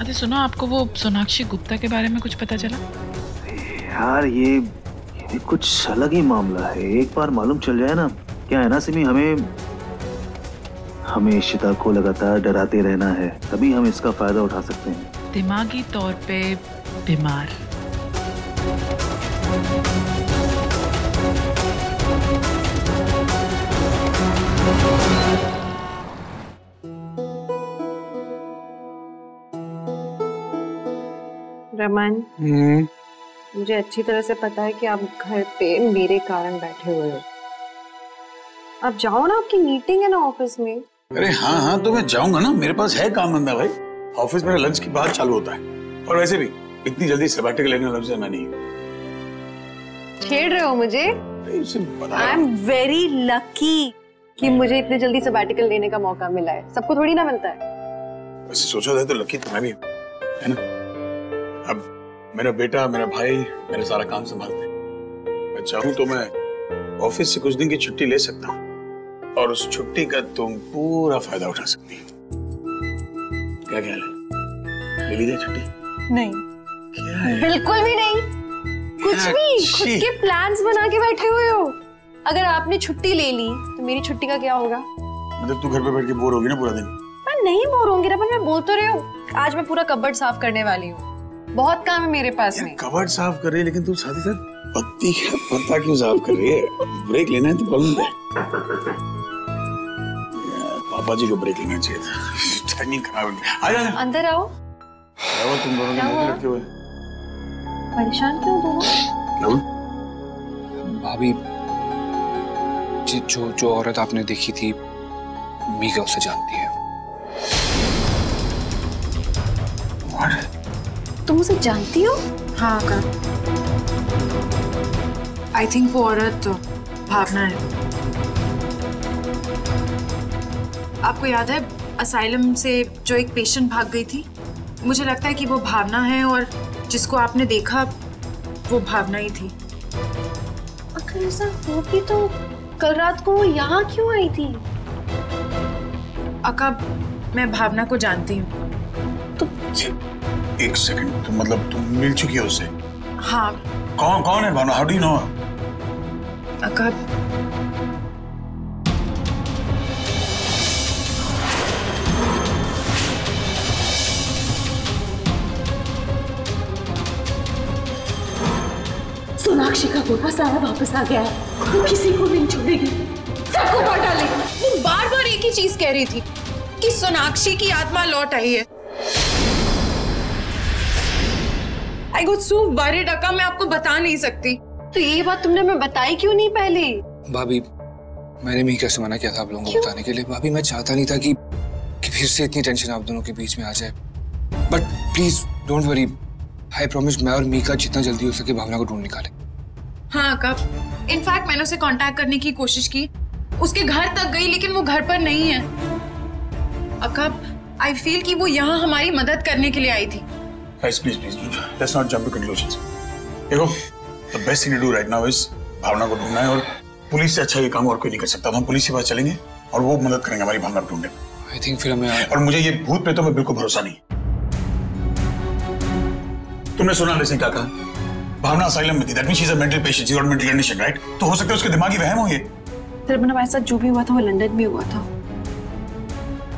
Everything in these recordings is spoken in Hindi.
अरे सुनो, आपको वो सोनाक्षी गुप्ता के बारे में कुछ पता चला? यार ये कुछ अलग ही मामला है। एक बार मालूम चल जाए ना, क्या है ना सिमी, हमें इशिता को लगातार डराते रहना है, तभी हम इसका फायदा उठा सकते हैं। दिमागी तौर पे बीमार। रमन, मुझे अच्छी तरह से पता है कि आप घर पे मेरे कारण बैठे हुए हो। आप जाओ ना, आपकी मीटिंग है ना ऑफिस में। अरे हाँ हाँ, तो मैं जाऊंगा ना, मेरे पास है काम धंधा भाई। ऑफिस मेरा लंच के बाद चालू होता है, और वैसे भी इतनी जल्दी सैबैटिकल लेने वाला मैं नहीं। छेड़ रहे हो मुझे? आई एम वेरी लकी कि मुझे इतने जल्दी सैबैटिकल लेने का मौका मिला है। सबको थोड़ी ना मिलता है। वैसे सोचा जाए तो लकी तो मैं भी है ना। अब मेरा बेटा, मेरा भाई मेरा सारा काम संभालते हैं। मैं चाहूँ तो मैं ऑफिस से कुछ दिन की छुट्टी ले सकता हूँ, और उस छुट्टी का तुम पूरा फायदा उठा सकती हो। क्या ख्याल है? ले लीजिए छुट्टी? नहीं, बिल्कुल भी नहीं। कुछ भी, खुद के प्लान्स बना के बैठे हुए हो। अगर आपने छुट्टी ले ली तो मेरी छुट्टी का क्या होगा? मतलब तू घर पे बैठ के बोर होगी ना पूरा दिन? मैं नहीं बोर होंगी रमन, मैं बोल तो रही हूँ। आज मैं पूरा कबर्ड साफ करने वाली हूँ, बहुत काम है मेरे पास में। कबर्ड साफ कर रही है, लेकिन तू साथ ही साथ पत्ती का पत्ता क्यों साफ कर रही है? ब्रेक लेना है तो प्रॉब्लम है। पापा जी को ब्रेक लेना चाहिए था। टाइमिंग खराब है। आ जा अंदर आओ। क्या हुआ तुम दोनों के मुंह लटके हुए? परेशान क्यों दोनों? क्यों? भाभी, जो औरत आपने देखी थी, मीका उसे जानती है। तुम उसे जानती हो? हाँ का। आई थिंक वो औरत भावना है। आपको याद है असाइलम से जो एक पेशेंट भाग गई थी? मुझे लगता है कि वो भावना है, और जिसको आपने देखा वो भावना ही थी। अगर ऐसा हो भी तो कल रात को वो यहाँ क्यों आई थी? अका, मैं भावना को जानती हूँ। एक सेकंड, तो मतलब तुम मिल चुकी हो उससे? हाँ। कौन है Bhavana? How do you know? अका, सोनाक्षी का गोपा सारा वापस आ गया है। वो किसी को नहीं छोड़ेगी, सबको मार डालेगी। वो बार बार एक ही चीज कह रही थी कि सोनाक्षी की आत्मा लौट आई है। I got so worried अका, मैं आपको बता नहीं सकती। तो ये बात तुमने हमें बताई क्यों नहीं पहले? भाभी, मैंने मीका से मना किया था आप लोगों को बताने के लिए। भाभी, मैं चाहता नहीं था कि फिर से इतनी टेंशन आप दोनों के बीच में आ जाए। But please don't worry, I promise मैं और मीका जितना जल्दी हो सके भावना को ढूंढ निकाले। हाँ अका, इनफैक्ट मैंने उसे कांटेक्ट करने की कोशिश की, उसके घर तक गई, लेकिन वो घर पर नहीं है। अका, आई फील कि वो यहाँ हमारी मदद करने के लिए आई थी। Guys, please, let's not jump to conclusions. देखो, the best thing to do right now is भावना को ढूंढना है, और पुलिस से अच्छा ये काम और कोई नहीं कर सकता। हम पुलिस के पास चलेंगे और वो मदद करेंगे हमारी भावना को ढूंढने में। I think फिर हमें, और मुझे ये भूत प्रेतों में बिल्कुल भरोसा नहीं। तुमने सुना लेकिन क्या कहा? भावना असाइलम में थी, that means she's a mental patient, she's got mental condition, right? तो हो सकता है उसके दिमागी वहम हो ये। रमन, हमारे साथ जो भी हुआ था वो लंदन में हुआ था।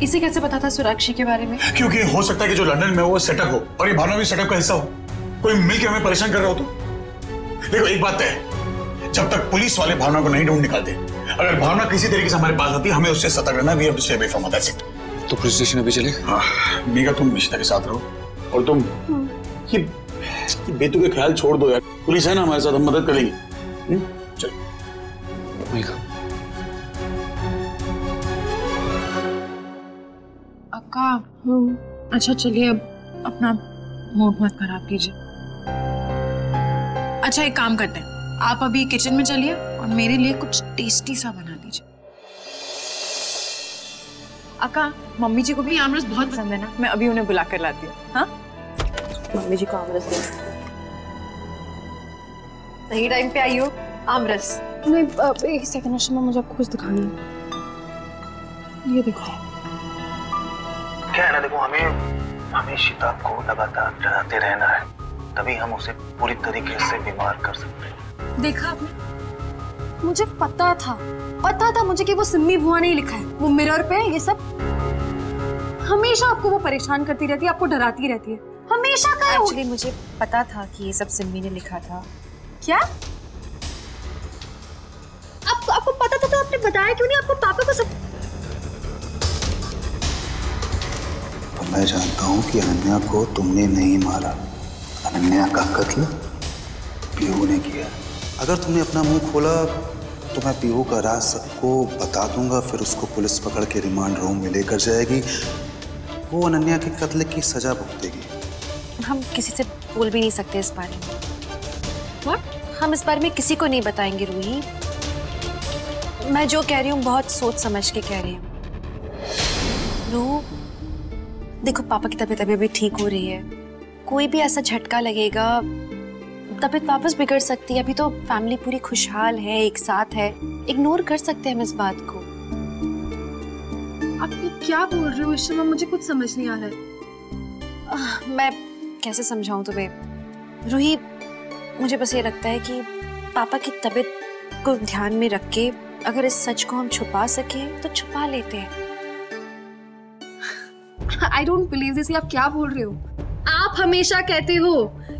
इसे कैसे पता था सोनाक्षी के बारे में? क्योंकि हो सकता है कि जो लंदन में वो सेटअप हो, और ये भावना भी सेटअप का हिस्सा हो। कोई मिलकर हमें परेशान कर रहा हो तो। देखो, एक बात है, जब तक पुलिस वाले भावना को नहीं ढूंढ निकालते, अगर भावना किसी तरीके से हमारे पास आती है, हमें उससे सतर्क रहना। We have to stay away from her, that's it. तो पुलिस स्टेशन अभी चले? हाँ, मीका तुम इशिता के साथ रहो, और तुम ये बेतु के ख्याल छोड़ दो यार। पुलिस है ना हमारे साथ, हम मदद करेंगे। चल मीका। अक्का, अच्छा चलिए, अब अपना मूड मत खराब कीजिए। अच्छा, एक काम करते हैं, आप अभी किचन में चलिए और मेरे लिए कुछ टेस्टी सा बना दीजिए। अक्का, मम्मी जी को भी आमरस बहुत पसंद है ना, मैं अभी उन्हें बुला कर लाती हूँ। हाँ, मम्मी जी को आमरस दे। सही टाइम पे आई हो। आमरस नहीं, एक सेकंड अशमा, मुझे आपको कुछ दिखानी है। ये देखो। क्या है ना, देखो, हमें शिताब को लगातार डराते रहना है, तभी हम उसे पूरी तरीके से बीमार कर सकते हैं। देखा आपने, मुझे पता था मुझे कि वो सिम्मी बुआ ने लिखा है। वो मिरर पे ये सब हमेशा आपको वो परेशान करती रहती है, आपको डराती रहती है, हमेशा का। एक्चुअली मुझे पता था कि ये सब सिम्मी ने लिखा था। क्या आपको पता था तो आपने बताया क्यों नहीं? आपको पापा को सब। मैं जानता हूँ कि अनन्या को तुमने नहीं मारा। अनन्या का कत्ल पीहू ने किया। अगर तुमने अपना मुंह खोला तो मैं पीहू का राज सबको बता दूंगा, फिर उसको पुलिस पकड़ के रिमांड रूम में लेकर जाएगी। वो अनन्या के कत्ल की सजा भुगतेगी। हम किसी से बोल भी नहीं सकते इस बारे में। What? हम इस बारे में किसी को नहीं बताएंगे रूही। मैं जो कह रही हूँ बहुत सोच समझ के कह रही हूँ। रूह, देखो पापा की तबीयत अभी ठीक हो रही है। कोई भी ऐसा झटका लगेगा, तबीयत वापस बिगड़ सकती है। अभी तो फैमिली पूरी खुशहाल है, एक साथ है। इग्नोर कर सकते हैं हम इस बात को। आप ये क्या बोल रहे हो इश्मा? मुझे कुछ समझ नहीं आ रहा है। मैं कैसे समझाऊं तुम्हें रूही? मुझे बस ये लगता है कि पापा की तबीयत को ध्यान में रख के अगर इस सच को हम छुपा सके तो छुपा लेते हैं। I don't believe this। आप क्या बोल रहे हो? आप हमेशा कहते हो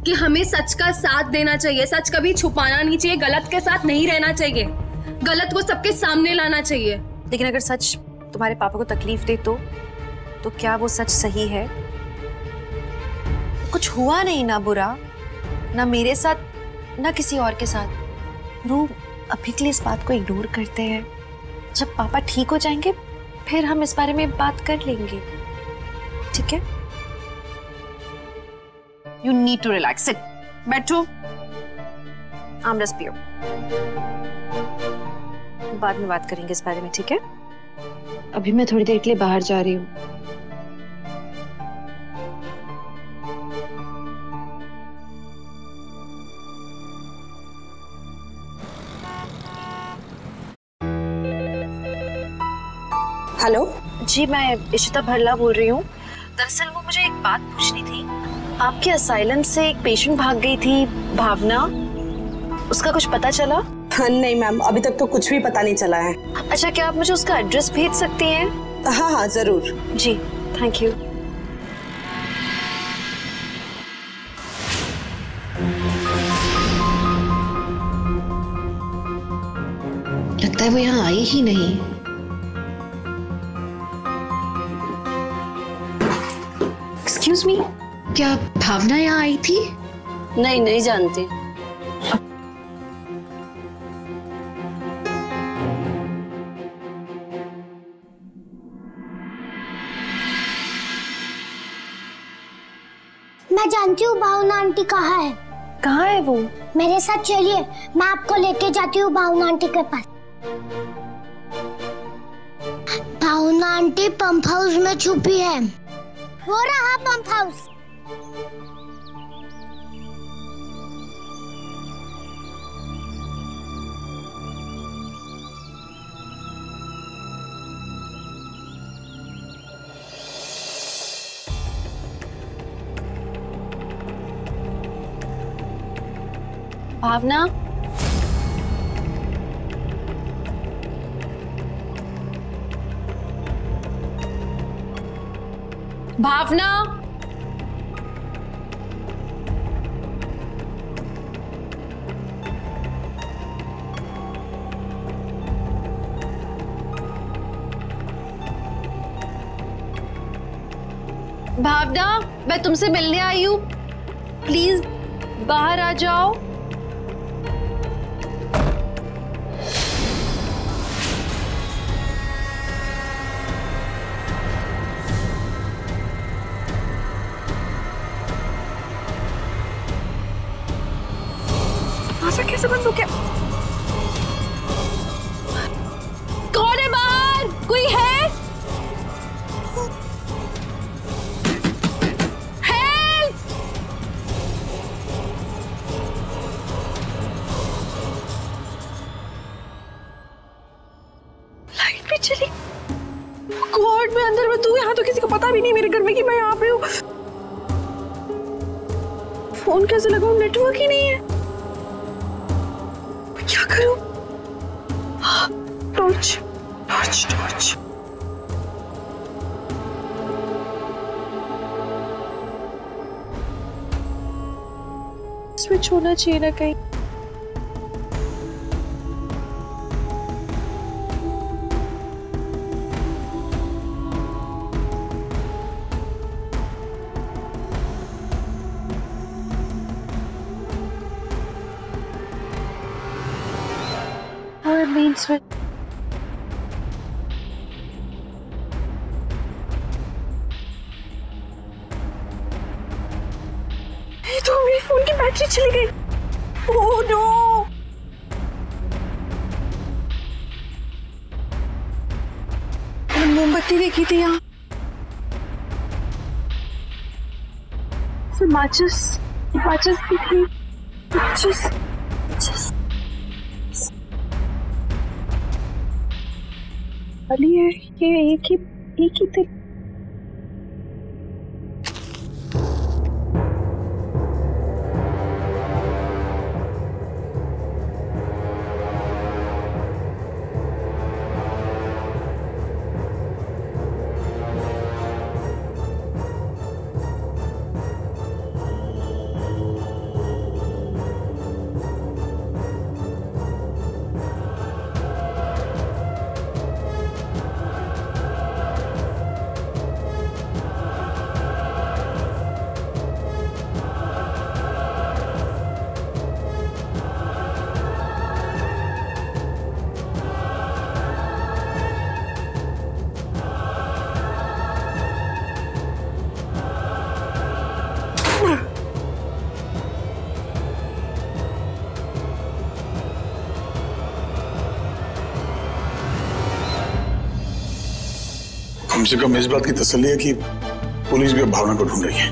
कि हमें सच का साथ देना चाहिए, सच कभी छुपाना नहीं चाहिए, गलत के साथ नहीं रहना चाहिए, गलत को सबके सामने लाना चाहिए। लेकिन अगर सच तुम्हारे पापा को तकलीफ दे तो क्या वो सच सही है? कुछ हुआ नहीं ना बुरा, ना मेरे साथ ना किसी और के साथ। रूह, अभी के लिए इस बात को इग्नोर करते हैं। जब पापा ठीक हो जाएंगे फिर हम इस बारे में बात कर लेंगे, ठीक है? You need to relax. Sit, बैठो, आमरस पियो। बाद में बात करेंगे इस बारे में, ठीक है? अभी मैं थोड़ी देर के लिए बाहर जा रही हूँ। हेलो जी, मैं इशिता भरला बोल रही हूँ। दरअसल वो मुझे एक बात पूछनी थी। आपके असाइलम से एक पेशेंट भाग गई थी, भावना। उसका कुछ पता चला? नहीं मैम, अभी तक तो कुछ भी पता नहीं चला है। अच्छा, क्या आप मुझे उसका एड्रेस भेज सकती हैं? हाँ हाँ जरूर जी, थैंक यू। लगता है वो यहाँ आई ही नहीं। एक्सक्यूज मी, क्या भावना यहाँ आई थी? नहीं, नहीं जानती। मैं जानती हूँ भावना आंटी कहाँ है। कहाँ है वो? मेरे साथ चलिए, मैं आपको लेके जाती हूँ भावना आंटी के पास। भावना आंटी पंप हाउस में छुपी है। वो रहा पंप हाउस। भावना, भावना, भावना, मैं तुमसे मिलने आई हूँ। प्लीज बाहर आ जाओ। दरवाजा कैसे बंद हो गया? कौन है बाहर? कोई है? हेल्प! लाइट भी चली। गॉड, मैं अंदर में, तू यहाँ तो किसी को पता भी नहीं मेरे घर में कि मैं यहाँ पे हूँ। फोन कैसे लगाऊं, नेटवर्क ही नहीं है। क्या करूं? Torch torch torch. स्विच होना चाहिए ना कहीं। Main switch. तो मेरी फोन की बैटरी चली गई। Oh no. मोमबत्ती देखी थी यहाँ, फिर माचिस दिख रही। माचिस अली है ये एक ही थी। कम से कम इस बात की तसल्ली है कि पुलिस भी अब भावना को ढूंढ रही है।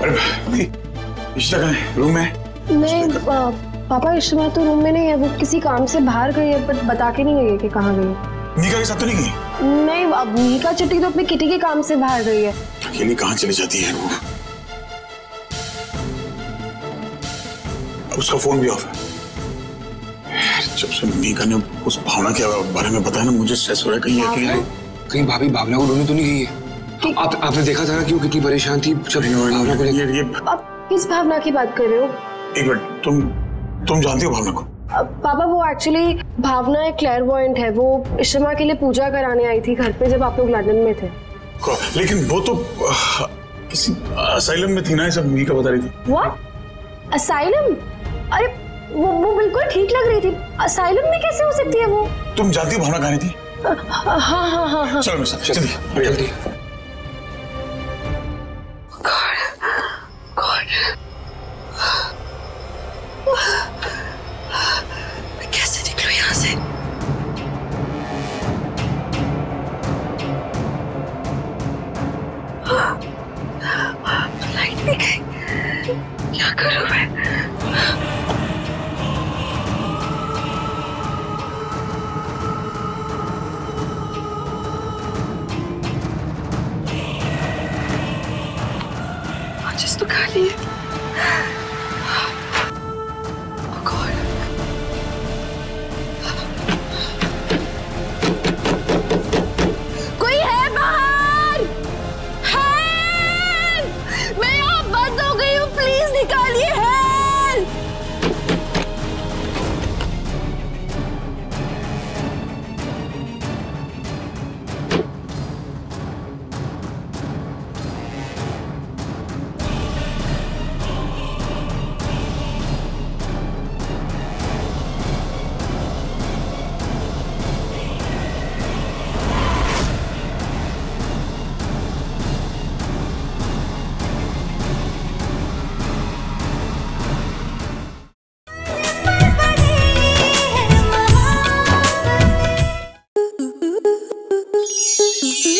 अरे इश्ता कहाँ है? रूम में? नहीं पापा, इश्ता तो रूम में नहीं है, वो किसी काम से बाहर गई है, पर बता के नहीं गई कि कहाँ गई। मीका के साथ तो नहीं गई? नहीं, अब मीका चिट्टी तो अपने किटी के काम से बाहर गई है। अकेली कहाँ चली जाती है वो? उसका फोन भी ऑफ है। जब से मीका ने उस भावना के बारे में बताया ना, मुझे स्ट्रेस हो रहा है। कहीं भाभी भावना को ढूंढने तो नहीं गई है? आपने देखा था ना कि वो कितनी परेशान थी जब भावना को लेकर। आप किस भावना की बात कर रहे हो? एक मिनट, तुम जानती हो भावना को? पापा वो एक्चुअली भावना एक क्लेयरवॉयंट है, वो इश्मा के लिए पूजा कराने आई थी घर पे जब आप लोग लंदन में थे। लेकिन वो तो किसी असाइलम में थी ना, सब मीका बता रही थी। व्हाट? असाइलम? अरे वो बिल्कुल ठीक लग रही थी, असाइलम में कैसे हो सकती है वो? तुम जानती हो भावना कहाँ थी? हाँ। चलो मेरे साथ, जल्दी। मैं कैसे निकलूं यहाँ से? लाइट भी गई, क्या करूं मैं? माचिस तो खाली है। कोई है बाहर? हेल्प! मैं यहाँ बंद हो गई हूँ, प्लीज निकालिए हेल्प!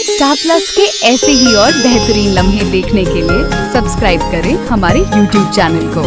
स्टार प्लस के ऐसे ही और बेहतरीन लम्हे देखने के लिए सब्सक्राइब करें हमारे YouTube चैनल को।